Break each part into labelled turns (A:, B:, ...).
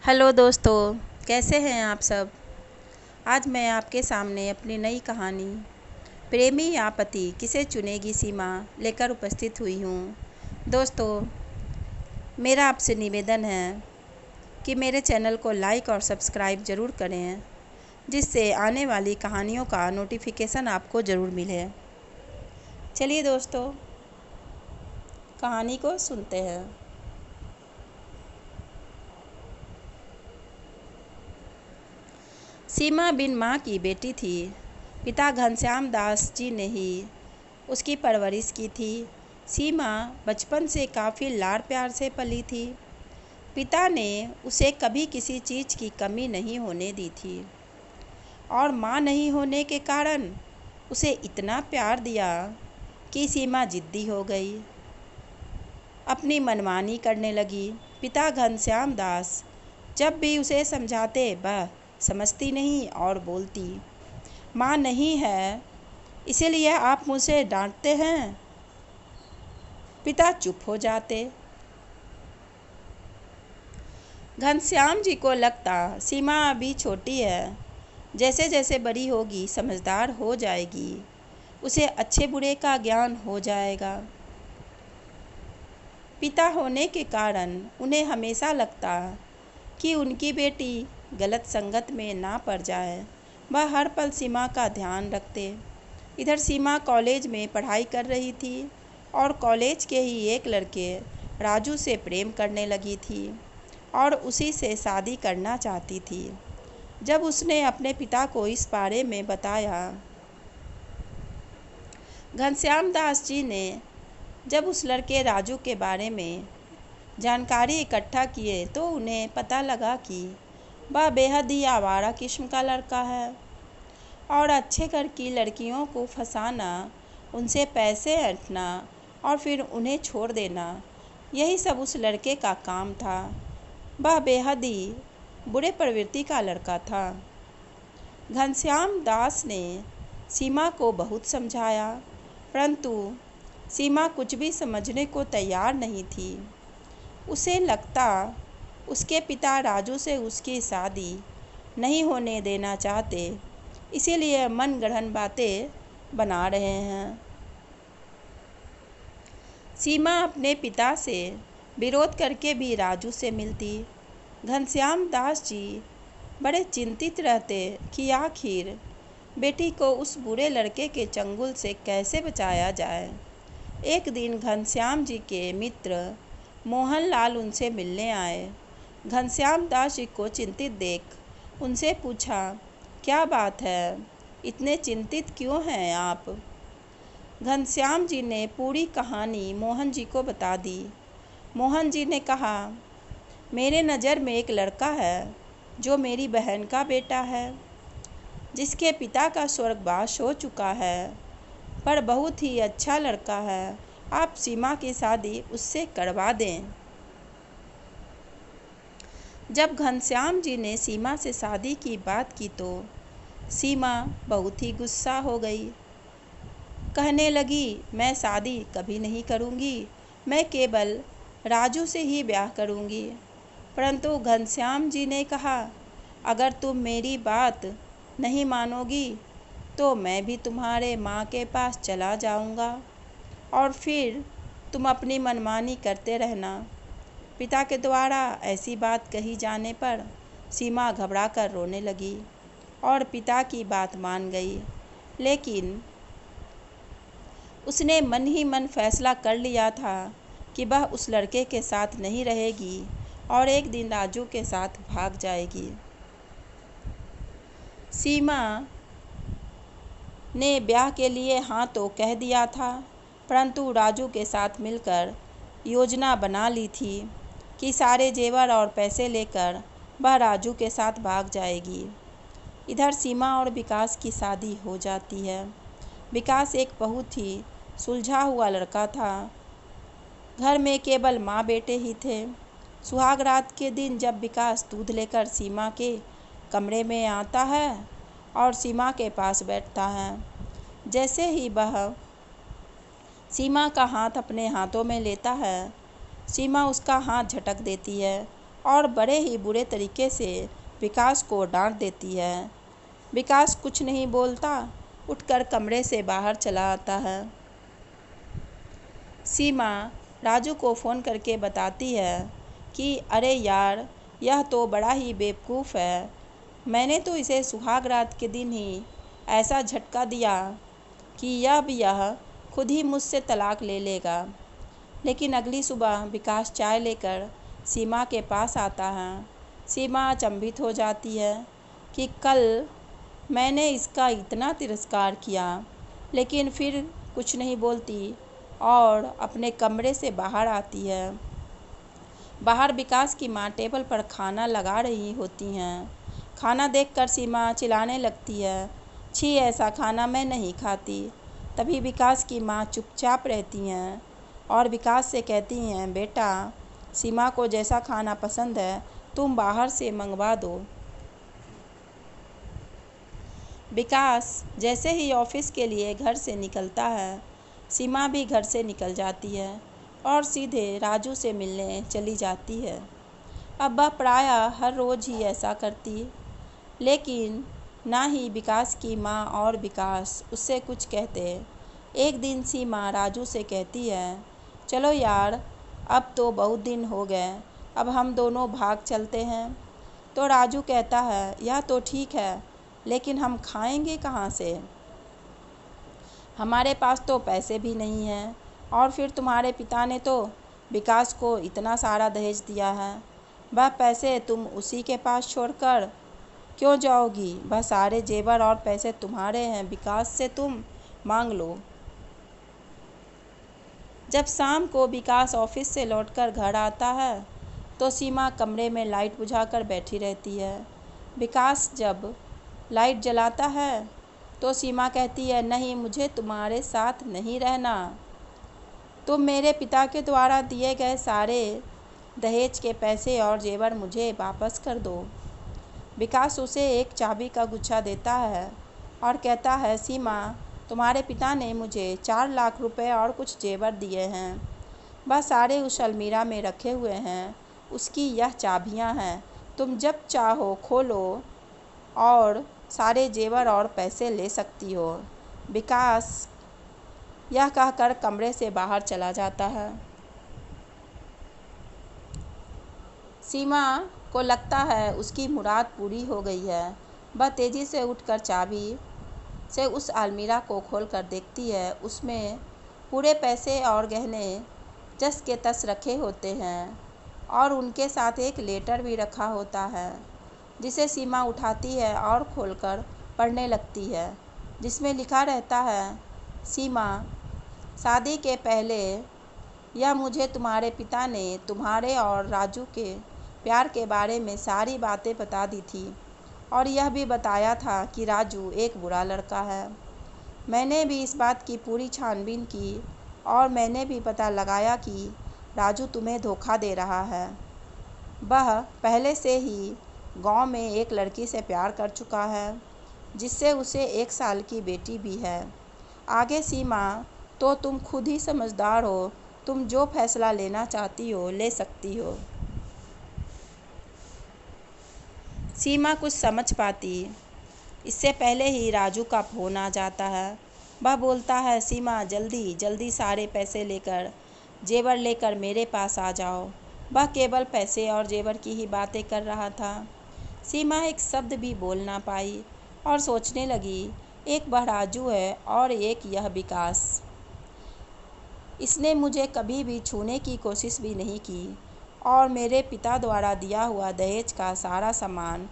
A: Hello दोस्तों, कैसे हैं आप सब। आज मैं आपके सामने अपनी नई कहानी प्रेमी या पति किसे चुनेगी सीमा लेकर उपस्थित हुई हूँ। दोस्तों, मेरा आपसे निवेदन है कि मेरे चैनल को लाइक और सब्सक्राइब ज़रूर करें, जिससे आने वाली कहानियों का नोटिफिकेशन आपको ज़रूर मिले। चलिए दोस्तों, कहानी को सुनते हैं। सीमा बिन माँ की बेटी थी। पिता घनश्याम दास जी ने ही उसकी परवरिश की थी। सीमा बचपन से काफ़ी लाड़ प्यार से पली थी। पिता ने उसे कभी किसी चीज़ की कमी नहीं होने दी थी और माँ नहीं होने के कारण उसे इतना प्यार दिया कि सीमा ज़िद्दी हो गई, अपनी मनमानी करने लगी। पिता घनश्याम दास जब भी उसे समझाते वह समझती नहीं और बोलती, माँ नहीं है इसीलिए आप मुझे डांटते हैं। पिता चुप हो जाते। घनश्याम जी को लगता सीमा अभी छोटी है, जैसे जैसे बड़ी होगी समझदार हो जाएगी, उसे अच्छे बुरे का ज्ञान हो जाएगा। पिता होने के कारण उन्हें हमेशा लगता कि उनकी बेटी गलत संगत में ना पड़ जाए। वह हर पल सीमा का ध्यान रखते। इधर सीमा कॉलेज में पढ़ाई कर रही थी और कॉलेज के ही एक लड़के राजू से प्रेम करने लगी थी और उसी से शादी करना चाहती थी। जब उसने अपने पिता को इस बारे में बताया, घनश्याम दास जी ने जब उस लड़के राजू के बारे में जानकारी इकट्ठा किए तो उन्हें पता लगा कि वह बेहद ही आवारा किस्म का लड़का है और अच्छे घर की लड़कियों को फंसाना, उनसे पैसे ऐंठना और फिर उन्हें छोड़ देना, यही सब उस लड़के का काम था। वह बेहद ही बुरे प्रवृत्ति का लड़का था। घनश्याम दास ने सीमा को बहुत समझाया, परंतु सीमा कुछ भी समझने को तैयार नहीं थी। उसे लगता उसके पिता राजू से उसकी शादी नहीं होने देना चाहते, इसीलिए मनगढ़ंत बातें बना रहे हैं। सीमा अपने पिता से विरोध करके भी राजू से मिलती। घनश्याम दास जी बड़े चिंतित रहते कि आखिर बेटी को उस बुरे लड़के के चंगुल से कैसे बचाया जाए। एक दिन घनश्याम जी के मित्र मोहनलाल उनसे मिलने आए। घनश्याम दास जी को चिंतित देख उनसे पूछा, क्या बात है, इतने चिंतित क्यों हैं आप। घनश्याम जी ने पूरी कहानी मोहन जी को बता दी। मोहन जी ने कहा, मेरे नज़र में एक लड़का है जो मेरी बहन का बेटा है, जिसके पिता का स्वर्गवास हो चुका है, पर बहुत ही अच्छा लड़का है। आप सीमा की शादी उससे करवा दें। जब घनश्याम जी ने सीमा से शादी की बात की तो सीमा बहुत ही गुस्सा हो गई। कहने लगी, मैं शादी कभी नहीं करूँगी, मैं केवल राजू से ही ब्याह करूँगी। परंतु घनश्याम जी ने कहा, अगर तुम मेरी बात नहीं मानोगी तो मैं भी तुम्हारे माँ के पास चला जाऊँगा और फिर तुम अपनी मनमानी करते रहना। पिता के द्वारा ऐसी बात कही जाने पर सीमा घबरा कर रोने लगी और पिता की बात मान गई, लेकिन उसने मन ही मन फैसला कर लिया था कि वह उस लड़के के साथ नहीं रहेगी और एक दिन राजू के साथ भाग जाएगी। सीमा ने ब्याह के लिए हाँ तो कह दिया था, परंतु राजू के साथ मिलकर योजना बना ली थी कि सारे जेवर और पैसे लेकर वह राजू के साथ भाग जाएगी। इधर सीमा और विकास की शादी हो जाती है। विकास एक बहुत ही सुलझा हुआ लड़का था। घर में केवल माँ बेटे ही थे। सुहाग रात के दिन जब विकास दूध लेकर सीमा के कमरे में आता है और सीमा के पास बैठता है, जैसे ही वह सीमा का हाथ अपने हाथों में लेता है, सीमा उसका हाथ झटक देती है और बड़े ही बुरे तरीके से विकास को डांट देती है। विकास कुछ नहीं बोलता, उठकर कमरे से बाहर चला आता है। सीमा राजू को फ़ोन करके बताती है कि अरे यार, यह तो बड़ा ही बेवकूफ़ है। मैंने तो इसे सुहाग रात के दिन ही ऐसा झटका दिया कि अब यह खुद ही मुझसे तलाक ले लेगा। लेकिन अगली सुबह विकास चाय लेकर सीमा के पास आता है। सीमा अचंभित हो जाती है कि कल मैंने इसका इतना तिरस्कार किया, लेकिन फिर कुछ नहीं बोलती और अपने कमरे से बाहर आती है। बाहर विकास की माँ टेबल पर खाना लगा रही होती हैं। खाना देखकर सीमा चिल्लाने लगती है, छी, ऐसा खाना मैं नहीं खाती। तभी विकास की माँ चुपचाप रहती हैं और विकास से कहती हैं, बेटा, सीमा को जैसा खाना पसंद है तुम बाहर से मंगवा दो। विकास जैसे ही ऑफिस के लिए घर से निकलता है, सीमा भी घर से निकल जाती है और सीधे राजू से मिलने चली जाती है। अब वह प्रायः हर रोज़ ही ऐसा करती, लेकिन ना ही विकास की माँ और विकास उससे कुछ कहते। एक दिन सीमा राजू से कहती है, चलो यार, अब तो बहुत दिन हो गए, अब हम दोनों भाग चलते हैं। तो राजू कहता है, यह तो ठीक है, लेकिन हम खाएंगे कहाँ से? हमारे पास तो पैसे भी नहीं हैं, और फिर तुम्हारे पिता ने तो विकास को इतना सारा दहेज दिया है। वह पैसे तुम उसी के पास छोड़कर क्यों जाओगी? वह सारे जेवर और पैसे तुम्हारे हैं, विकास से तुम मांग लो। जब शाम को विकास ऑफिस से लौटकर घर आता है तो सीमा कमरे में लाइट बुझाकर बैठी रहती है। विकास जब लाइट जलाता है तो सीमा कहती है, नहीं, मुझे तुम्हारे साथ नहीं रहना। तुम मेरे पिता के द्वारा दिए गए सारे दहेज के पैसे और जेवर मुझे वापस कर दो। विकास उसे एक चाबी का गुच्छा देता है और कहता है, सीमा, तुम्हारे पिता ने मुझे 4 लाख रुपए और कुछ जेवर दिए हैं। वह सारे उस अलमीरा में रखे हुए हैं। उसकी यह चाबियां हैं, तुम जब चाहो खोलो और सारे जेवर और पैसे ले सकती हो। विकास यह कहकर कमरे से बाहर चला जाता है। सीमा को लगता है उसकी मुराद पूरी हो गई है। वह तेज़ी से उठकर चाबी से उस अलमीरा को खोलकर देखती है। उसमें पूरे पैसे और गहने जस के तस रखे होते हैं और उनके साथ एक लेटर भी रखा होता है, जिसे सीमा उठाती है और खोलकर पढ़ने लगती है, जिसमें लिखा रहता है, सीमा, शादी के पहले यह मुझे तुम्हारे पिता ने तुम्हारे और राजू के प्यार के बारे में सारी बातें बता दी थी और यह भी बताया था कि राजू एक बुरा लड़का है। मैंने भी इस बात की पूरी छानबीन की और मैंने भी पता लगाया कि राजू तुम्हें धोखा दे रहा है। वह पहले से ही गांव में एक लड़की से प्यार कर चुका है, जिससे उसे 1 साल की बेटी भी है। आगे सीमा, तो तुम खुद ही समझदार हो, तुम जो फैसला लेना चाहती हो ले सकती हो। सीमा कुछ समझ पाती इससे पहले ही राजू का फ़ोन आ जाता है। वह बोलता है, सीमा, जल्दी जल्दी सारे पैसे लेकर, जेवर लेकर मेरे पास आ जाओ। वह केवल पैसे और जेवर की ही बातें कर रहा था। सीमा एक शब्द भी बोल ना पाई और सोचने लगी, एक वह राजू है और एक यह विकास। इसने मुझे कभी भी छूने की कोशिश भी नहीं की और मेरे पिता द्वारा दिया हुआ दहेज का सारा सामान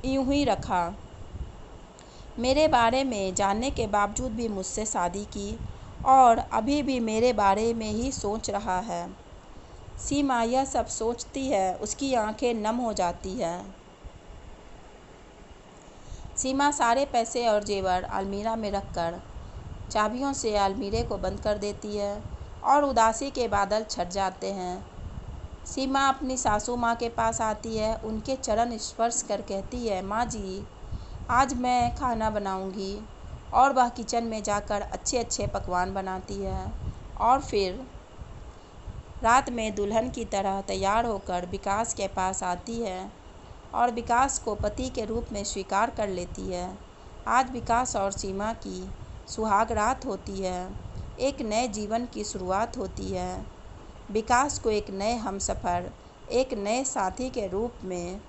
A: यूं ही रखा। मेरे बारे में जानने के बावजूद भी मुझसे शादी की और अभी भी मेरे बारे में ही सोच रहा है। सीमा यह सब सोचती है, उसकी आंखें नम हो जाती है। सीमा सारे पैसे और जेवर अलमीरा में रखकर चाबियों से अलमीरे को बंद कर देती है और उदासी के बादल छट जाते हैं। सीमा अपनी सासू माँ के पास आती है, उनके चरण स्पर्श कर कहती है, माँ जी, आज मैं खाना बनाऊंगी। और वह किचन में जाकर अच्छे अच्छे पकवान बनाती है और फिर रात में दुल्हन की तरह तैयार होकर विकास के पास आती है और विकास को पति के रूप में स्वीकार कर लेती है। आज विकास और सीमा की सुहाग रात होती है। एक नए जीवन की शुरुआत होती है। विकास को एक नए हमसफ़र, एक नए साथी के रूप में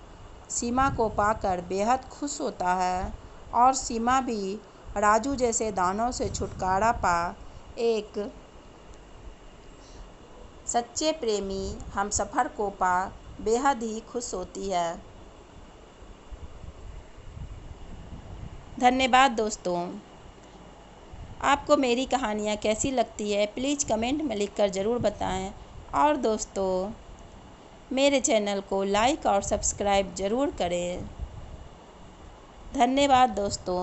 A: सीमा को पाकर बेहद खुश होता है और सीमा भी राजू जैसे दानव से छुटकारा पा एक सच्चे प्रेमी हमसफ़र को पा बेहद ही खुश होती है। धन्यवाद दोस्तों। आपको मेरी कहानियाँ कैसी लगती है प्लीज़ कमेंट में लिखकर ज़रूर बताएं और दोस्तों मेरे चैनल को लाइक और सब्सक्राइब ज़रूर करें। धन्यवाद दोस्तों।